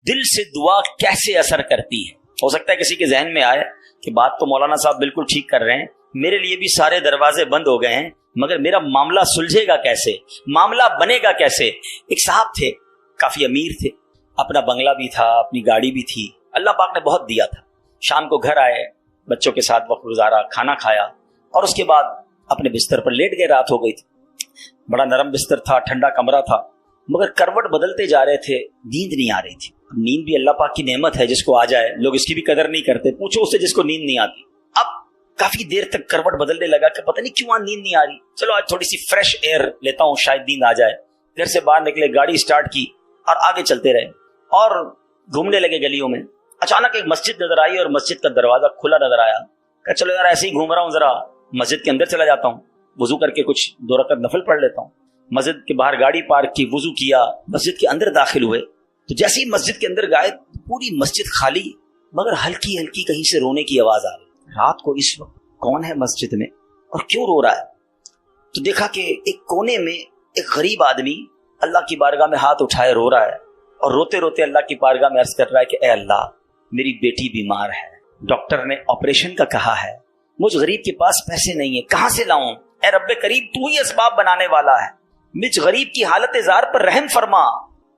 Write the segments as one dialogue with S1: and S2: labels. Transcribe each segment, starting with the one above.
S1: دل سے دعا کیسے اثر کرتی ہے. ہو سکتا ہے کسی کے ذہن میں آئے کہ بات تو مولانا صاحب بالکل ٹھیک کر رہے ہیں, میرے لیے بھی سارے دروازے بند ہو گئے ہیں, مگر میرا معاملہ سلجھے گا کیسے, معاملہ بنے گا کیسے. ایک صاحب تھے, کافی امیر تھے, اپنا بنگلہ بھی تھا, اپنی گاڑی بھی تھی, اللہ پاک نے بہت دیا تھا. شام کو گھر آئے, بچوں کے ساتھ وقت گزارا, کھانا کھایا اور اس کے بعد اپنے بستر پر لیٹ گئے. رات ہو گئی تھی, بڑا نرم بستر تھا, ٹھنڈا کمرہ تھا, مگر کروٹ بدلتے جا رہے تھے, نیند نہیں آ رہی تھی. نیند بھی اللہ پاک کی نعمت ہے, جس کو آ جائے لوگ اس کی بھی قدر نہیں کرتے. پوچھو اس سے جس کو نیند نہیں آتی. اب کافی دیر تک کروٹ بدلنے لگا کہ پتہ نہیں کیوں آج نیند نہیں آ رہی, چلو آج تھوڑی سی فریش ایئر لیتا ہوں, شاید نیند آ جائے. گھر سے باہر نکلے, گاڑی اسٹارٹ کی اور آگے چلتے رہے اور گھومنے لگے گلیوں میں. اچانک ایک مسجد نظر آئی اور مسجد کا دروازہ کھلا نظر آیا. کہ چلو یار ایسے ہی گھوم رہا ہوں, ذرا مسجد کے اندر چلا جاتا ہوں, وضو کر کے کچھ 2 رکعت نفل پڑھ لیتا ہوں. مسجد کے باہر گاڑی پارک کی, وضو کیا, مسجد کے اندر داخل ہوئے تو جیسے ہی مسجد کے اندر گئے پوری مسجد خالی, مگر ہلکی ہلکی کہیں سے رونے کی آواز آ رہی. رات کو اس وقت کون ہے مسجد میں اور کیوں رو رہا ہے؟ تو دیکھا کہ ایک کونے میں ایک غریب آدمی اللہ کی بارگاہ میں ہاتھ اٹھائے رو رہا ہے اور روتے روتے اللہ کی بارگاہ میں عرض کر رہا ہے کہ اے اللہ, میری بیٹی بیمار ہے, ڈاکٹر نے آپریشن کا کہا ہے, مجھ غریب کے پاس پیسے نہیں ہیں, کہاں سے لاؤں؟ اے رب کریم, تو ہی اسباب بنانے والا ہے, مجھ غریب کی حالت زار پر رحم فرما.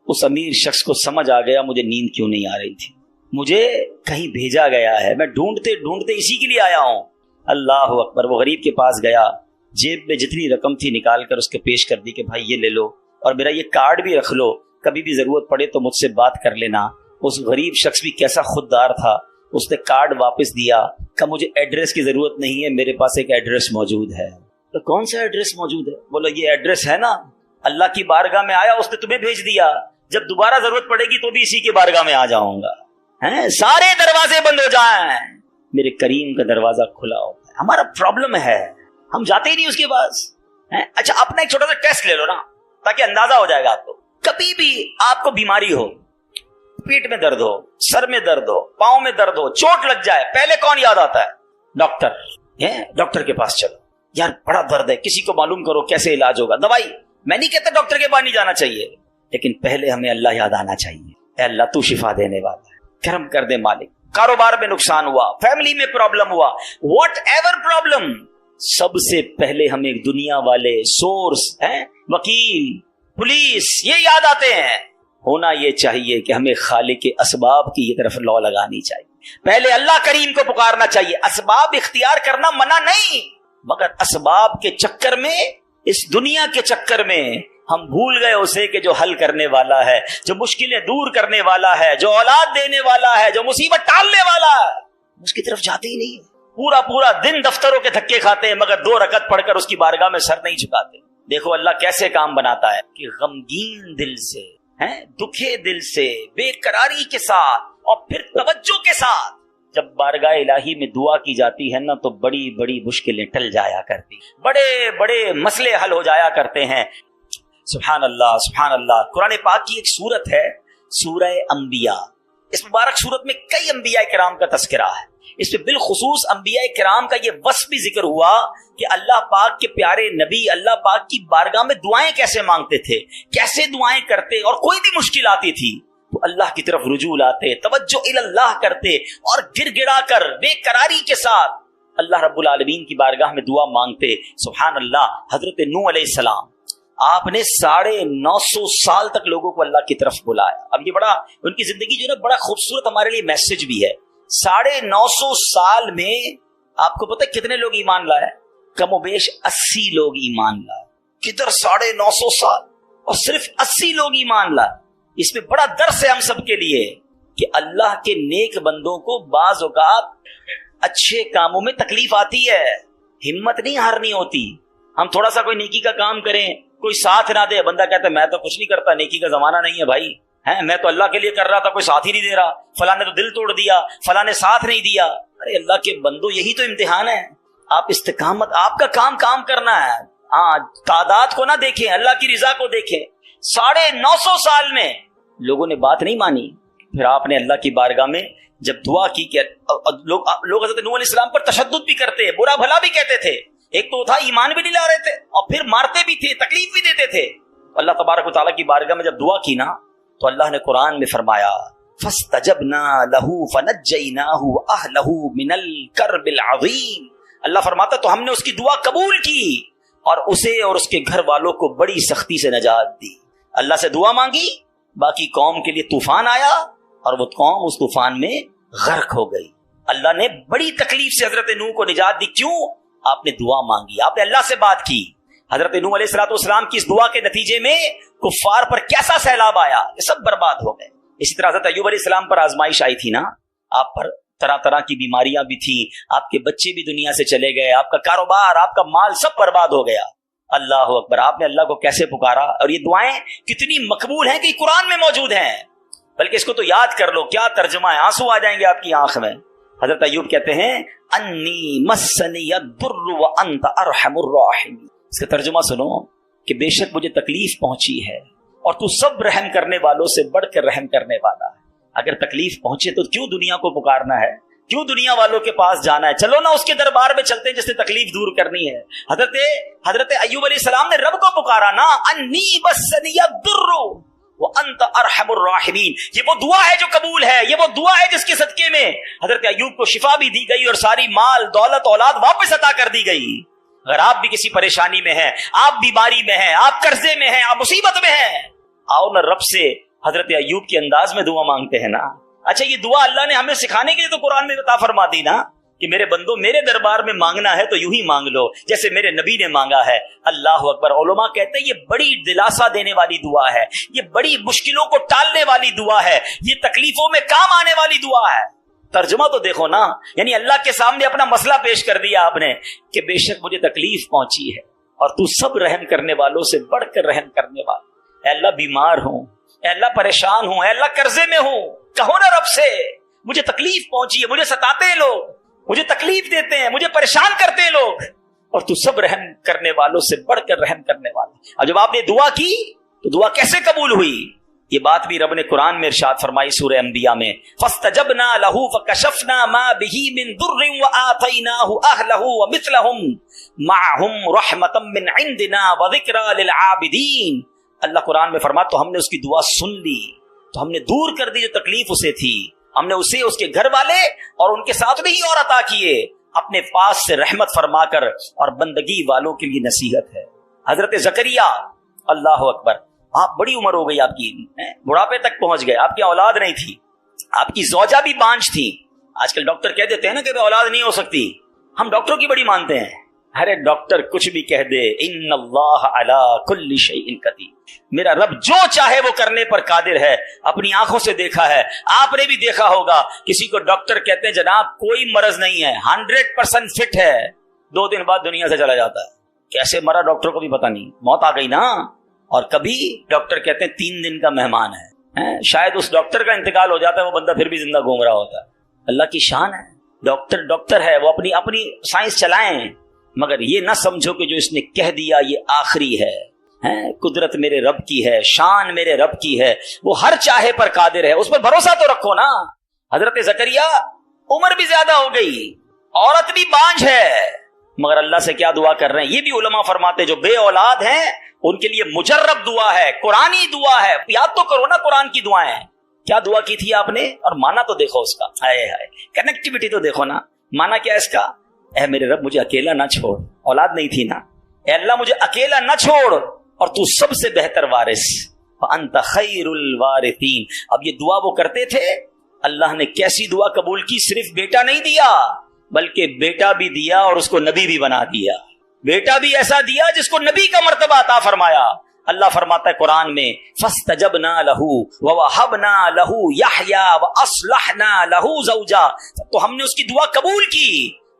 S1: اس امیر شخص کو سمجھ آ گیا مجھے نیند کیوں نہیں آ رہی تھی, مجھے کہیں بھیجا گیا ہے, میں ڈھونڈتے ڈھونڈتے اسی کے لیے آیا ہوں. اللہ اکبر. وہ غریب کے پاس گیا, جیب میں جتنی رقم تھی نکال کر اس کے پیش کر دی کہ بھائی یہ لے لو اور میرا یہ کارڈ بھی رکھ لو, کبھی بھی ضرورت پڑے تو مجھ سے بات کر لینا. اس غریب شخص بھی کیسا خوددار تھا, اس نے کارڈ واپس دیا کہ مجھے ایڈریس کی ضرورت نہیں ہے, میرے پاس ایک ایڈریس موجود ہے. تو کون سا ایڈریس موجود ہے؟ بولو یہ ایڈریس ہے نا, اللہ کی بارگاہ میں آیا, اس نے تمہیں بھیج دیا, جب دوبارہ ضرورت پڑے گی تو بھی اسی کی بارگاہ میں آ جاؤں گا. سارے دروازے بند ہو جائیں, میرے کریم کا دروازہ کھلا ہوتا ہے. ہمارا پرابلم ہے, ہم جاتے ہی نہیں اس کے پاس. اچھا اپنا ایک چھوٹا سا ٹیسٹ لے لو نا, تاکہ اندازہ ہو جائے گا آپ کو. کبھی بھی آپ کو بیماری ہو, پیٹ میں درد ہو, سر میں درد ہو, پاؤں میں درد ہو, چوٹ لگ جائے, پہلے کون یاد آتا ہے؟ ڈاکٹر. ڈاکٹر کے پاس چلو, یار بڑا درد ہے, کسی کو معلوم کرو کیسے علاج ہوگا, دوائی. میں نہیں کہتا ڈاکٹر کے پاس نہیں جانا چاہیے, لیکن پہلے ہمیں اللہ یاد آنا چاہیے. اے اللہ تو شفا دینے والا ہے, کرم کر دے مالک. کاروبار میں نقصان ہوا, فیملی میں پرابلم ہوا, واٹ ایور پرابلم, سب سے پہلے ہمیں دنیا والے, سورس, وکیل, پولیس, یہ یاد آتے ہیں. ہونا یہ چاہیے کہ ہمیں خالق کے اسباب کی یہ طرف لو لگانی چاہیے, پہلے اللہ کریم کو پکارنا چاہیے. اسباب اختیار کرنا منع نہیں, مگر اسباب کے چکر میں, اس دنیا کے چکر میں ہم بھول گئے اسے کہ جو حل کرنے والا ہے, جو مشکلیں دور کرنے والا ہے, جو اولاد دینے والا ہے, جو مصیبت ٹالنے والا ہے, اس کی طرف جاتے ہی نہیں. پورا دن دفتروں کے دھکے کھاتے ہیں, مگر 2 رکعت پڑھ کر اس کی بارگاہ میں سر نہیں جھکاتے. دیکھو اللہ کیسے کام بناتا ہے کہ غمگین دل سے, دکھے دل سے, بے قراری کے ساتھ اور پھر توجہ کے ساتھ جب بارگاہ الہی میں دعا کی جاتی ہے نا, تو بڑی بڑی مشکلیں ٹل جایا کرتی, بڑے بڑے مسئلے حل ہو جایا کرتے ہیں. سبحان اللہ سبحان اللہ. قرآن پاک کی ایک سورت ہے سورہ انبیاء. اس مبارک سورت میں کئی انبیاء کرام کا تذکرہ ہے. اس میں بالخصوص انبیاء کرام کا یہ وصف بھی ذکر ہوا کہ اللہ پاک کے پیارے نبی اللہ پاک کی بارگاہ میں دعائیں کیسے مانگتے تھے, کیسے دعائیں کرتے, اور کوئی بھی مشکل آتی تھی تو اللہ کی طرف رجوع لاتے, توجہ اللہ کرتے اور گر گڑا کر بے قراری کے ساتھ اللہ رب العالمین کی بارگاہ میں دعا مانگتے. سبحان اللہ. حضرت نوح علیہ السلام, آپ نے 950 سال تک لوگوں کو اللہ کی طرف بلایا. اب یہ بڑا, ان کی زندگی جو ہے نا, بڑا خوبصورت ہمارے لیے میسج بھی ہے. 950 سال میں آپ کو پتہ کتنے لوگ ایمان لائے؟ کم و بیش 80 لوگ ایمان لائے. کدھر 950 سال اور صرف 80 لوگ ایمان لائے. اس میں بڑا درس ہے ہم سب کے لیے کہ اللہ کے نیک بندوں کو بعض اوقات اچھے کاموں میں تکلیف آتی ہے, ہمت نہیں ہارنی ہوتی. ہم تھوڑا سا کوئی نیکی کا کام کریں, کوئی ساتھ نہ دے, بندہ کہتا ہے میں تو کچھ نہیں کرتا, نیکی کا زمانہ نہیں ہے بھائی, میں تو اللہ کے لیے کر رہا تھا, کوئی ساتھ ہی نہیں دے رہا, فلاں نے تو دل توڑ دیا, فلاں نے ساتھ نہیں دیا. ارے اللہ کے بندو, یہی تو امتحان ہے. آپ استقامت, آپ کا کام کرنا ہے. تعداد کو نہ دیکھیں, اللہ کی رضا کو دیکھیں. 950 سال میں لوگوں نے بات نہیں مانی. پھر آپ نے اللہ کی بارگاہ میں جب دعا کی کہ لوگ حضرت نوح علیہ السلام پر تشدد بھی کرتے, برا بھلا بھی کہتے تھے. ایک تو تھا ایمان بھی نہیں لا رہے تھے اور پھر مارتے بھی تھے, تکلیف بھی دیتے تھے. اللہ تبارک و تعالیٰ کی بارگاہ میں جب دعا کی نا, تو اللہ نے قرآن میں فرمایا فاستجبنا له فنجيناه واهله من الكرب العظيم. اللہ فرماتا تو ہم نے اس کی دعا قبول کی اور اسے اور اس کے گھر والوں کو بڑی سختی سے نجات دی. اللہ سے دعا مانگی, باقی قوم کے لیے طوفان آیا اور وہ قوم اس طوفان میں غرق ہو گئی. اللہ نے بڑی تکلیف سے حضرت نوح کو نجات دی. کیوں؟ آپ نے دعا مانگی, آپ نے اللہ سے بات کی. حضرت نوح علیہ الصلوۃ والسلام کی اس دعا کے نتیجے میں کفار پر کیسا سیلاب آیا, یہ سب برباد ہو گئے. اسی طرح حضرت ایوب علیہ السلام پر آزمائش آئی تھی نا, آپ پر طرح طرح کی بیماریاں بھی تھی, آپ کے بچے بھی دنیا سے چلے گئے, آپ کا کاروبار, آپ کا مال سب برباد ہو گیا. اللہ اکبر, آپ نے اللہ کو کیسے پکارا, اور یہ دعائیں کتنی مقبول ہیں کہ قرآن میں موجود ہیں. بلکہ اس کو تو یاد کر لو, کیا ترجمہ ہے, آنسو آ جائیں گے آپ کی آنکھ میں. حضرت ایوب کہتے ہیں انی مسنی الضر وانت ارحم الراحمین. اس کا ترجمہ سنو کہ بے شک مجھے تکلیف پہنچی ہے اور تو سب رحم کرنے والوں سے بڑھ کر رحم کرنے والا ہے. اگر تکلیف پہنچے تو کیوں دنیا کو پکارنا ہے, کیوں دنیا والوں کے پاس جانا ہے؟ چلو نا اس کے دربار میں چلتے ہیں جس نے تکلیف دور کرنی ہے. حضرت ایوب علیہ السلام نے رب کو پکارا نا, انی مسنی الضر وانت ارحم الراحمین. یہ وہ دعا ہے جو قبول ہے, یہ وہ دعا ہے جس کے صدقے میں حضرت ایوب کو شفا بھی دی گئی اور ساری مال دولت اولاد واپس عطا کر دی گئی. اگر آپ بھی کسی پریشانی میں ہیں, آپ بیماری میں ہیں, آپ قرضے میں ہیں, آپ مصیبت میں ہیں, آؤ نا رب سے حضرت ایوب کے انداز میں دعا مانگتے ہیں نا. اچھا, یہ دعا اللہ نے ہمیں سکھانے کے لیے تو قرآن میں عطا فرما دی نا کہ میرے بندو میرے دربار میں مانگنا ہے تو یوں ہی مانگ لو جیسے میرے نبی نے مانگا ہے. اللہ اکبر. علماء کہتے ہیں یہ بڑی دلاسا دینے والی دعا ہے, یہ بڑی مشکلوں کو ٹالنے والی دعا ہے, یہ تکلیفوں میں کام آنے والی دعا ہے. ترجمہ تو دیکھو نا, یعنی اللہ کے سامنے اپنا مسئلہ پیش کر دیا آپ نے کہ بے شک مجھے تکلیف پہنچی ہے اور تو سب رحم کرنے والوں سے بڑھ کر رحم کرنے والا. اے اللہ بیمار ہوں, اے اللہ پریشان ہوں, اے اللہ قرضے میں ہوں, کہو نا رب سے مجھے تکلیف پہنچی ہے, مجھے ستاتے ہیں لوگ, مجھے تکلیف دیتے ہیں, مجھے پریشان کرتے ہیں لوگ, اور تو سب رحم کرنے والوں سے بڑھ کر رحم کرنے والا. اور جب آپ نے دعا کی تو دعا کیسے قبول ہوئی, یہ بات بھی رب نے قرآن میں ارشاد فرمائی سورہ انبیاء میں, فاستجبنا له فكشفنا ما به من ضر وآتيناه أهله ومثلهم معهم رحمة من عندنا وذكرى للعابدين. اللہ قرآن میں فرماتا تو ہم نے اس کی دعا سن لی, تو ہم نے دور کر دی جو تکلیف اسے تھی, ہم نے اسے اس کے گھر والے اور ان کے ساتھ بھی اور عطا کیے, اپنے پاس سے رحمت فرما کر اور بندگی والوں کے لیے نصیحت ہے. حضرت زکریا, اللہ اکبر, آپ بڑی عمر ہو گئی آپ کی, بڑھاپے تک پہنچ گئے, آپ کی اولاد نہیں تھی, آپ کی زوجہ بھی بانجھ تھی. آج کل ڈاکٹر کہہ دیتے ہیں نا کہ اولاد نہیں ہو سکتی, ہم ڈاکٹروں کی بڑی مانتے ہیں. ارے ڈاکٹر کچھ بھی کہہ دے, ان اللہ علی کل شیء قدیر, میرا رب جو چاہے وہ کرنے پر قادر ہے. اپنی آنکھوں سے دیکھا ہے, آپ نے بھی دیکھا ہوگا, کسی کو ڈاکٹر کہتے ہیں جناب کوئی مرض نہیں ہے, 100% فٹ ہے, 2 دن بعد دنیا سے چلا جاتا ہے. کیسے مرا ڈاکٹر کو بھی پتہ نہیں, موت آ گئی نا. اور کبھی ڈاکٹر کہتے ہیں 3 دن کا مہمان ہے, شاید اس ڈاکٹر کا انتقال ہو جاتا ہے, وہ بندہ پھر بھی زندہ گھوم رہا ہوتا ہے. اللہ کی شان ہے, ڈاکٹر ہے, وہ اپنی سائنس چلائیں, مگر یہ نہ سمجھو کہ جو اس نے کہہ دیا یہ آخری ہے. قدرت میرے رب کی ہے, شان میرے رب کی ہے, وہ ہر چاہے پر قادر ہے, اس پر بھروسہ تو رکھو نا. حضرت زکریا عمر بھی زیادہ ہو گئی, عورت بھی بانجھ ہے, مگر اللہ سے کیا دعا کر رہے ہیں. یہ بھی علماء فرماتے جو بے اولاد ہیں ان کے لیے مجرب دعا ہے, قرآنی دعا ہے. یاد تو کرو نا قرآن کی دعائیں, کیا دعا کی تھی آپ نے, اور مانا تو دیکھو اس کا, ہائے ہائے کنیکٹیوٹی تو دیکھو نا. مانا کیا اس کا, اے میرے رب مجھے اکیلا نہ چھوڑ, اولاد نہیں تھی نا, اے اللہ مجھے اکیلا نہ چھوڑ, اور تو سب سے بہتر وارث, وانت خیر الوارثین. اب یہ دعا وہ کرتے تھے, اللہ نے کیسی دعا قبول کی, صرف بیٹا نہیں دیا بلکہ بیٹا بھی دیا اور اس کو نبی بھی بنا دیا. بیٹا بھی ایسا دیا جس کو نبی کا مرتبہ عطا فرمایا. اللہ فرماتا ہے قرآن میں, فاستجبنا له ووهبنا له يحيى واصلحنا له زوجا. تو ہم نے اس کی دعا قبول کی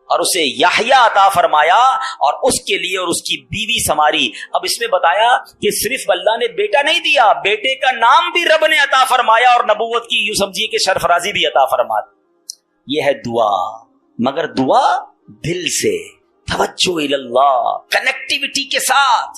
S1: اور اسے یحییٰ عطا فرمایا اور اس کے لیے اور اس کی بیوی سنواری. اب اس میں بتایا کہ صرف اللہ نے بیٹا نہیں دیا, بیٹے کا نام بھی رب نے عطا فرمایا اور نبوت کی یوں سمجھیے کہ سرفرازی بھی عطا فرما. یہ ہے دعا, مگر دعا دل سے, توجہ اللہ, کنیکٹیوٹی کے ساتھ.